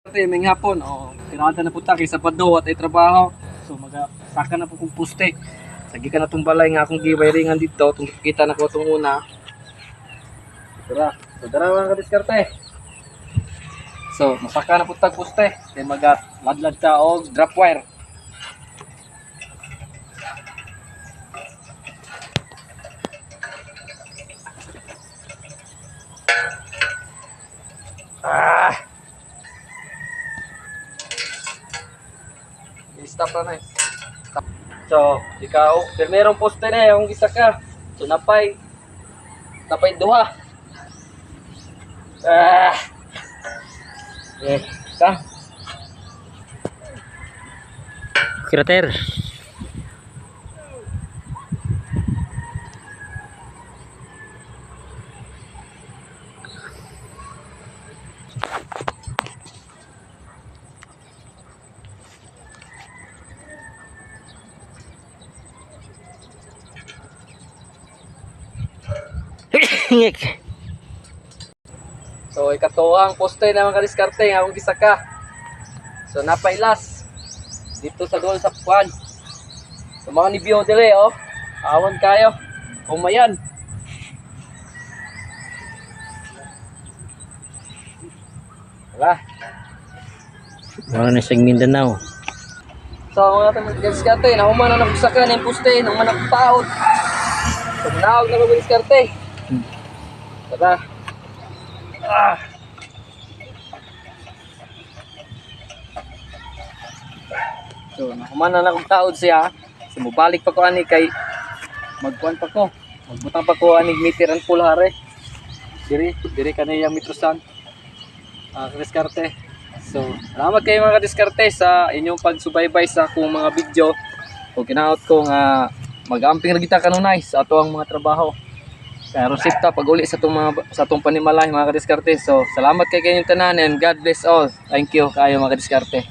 May hapon, kinakanta na po ta kay Sabado at ay trabaho. So magasaka na po kong puste. Sagi ka na itong balay nga akong giwiringan dito. Itong kita na ko itong una. So dara mga kadiskarte. So masaka na po tag puste. Kaya ladlad ka o drop wire. Stop na eh. Stop. So, ikaw, primerong poste na yung isa ka. So, napay duha. Ka. Krater. So, ikatuang poste na mga kadiskarte nga akong gisaka. So, napailas dito sa doon sa puan. So, mga nibiyo dire, awan kayo. Kumayan. Wala. Wala na siyang Mindanao. So, mga kadiskarte, nahuman na nagsaka ng poste ng manang taot. So, manawag na mga kadiskarte. Tara. So, nakumanan na akong taod siya. So, mubalik pa ko ani kay magkuhan pa ko. Magbutang pa ko ani meter and full hare. Diri kaniyang metrosan. Kadiskarte. So, salamat kayo mga kadiskarte sa inyong pagsubaybay sa akong mga video. Kung kinaot ko nga mag-amping na kita kanunay sa ato ang mga trabaho. Kaya resipta pag uli sa itong panimalay mga kadiskarte. So, salamat kay kayong tanan and God bless all. Thank you kayo mga kadiskarte.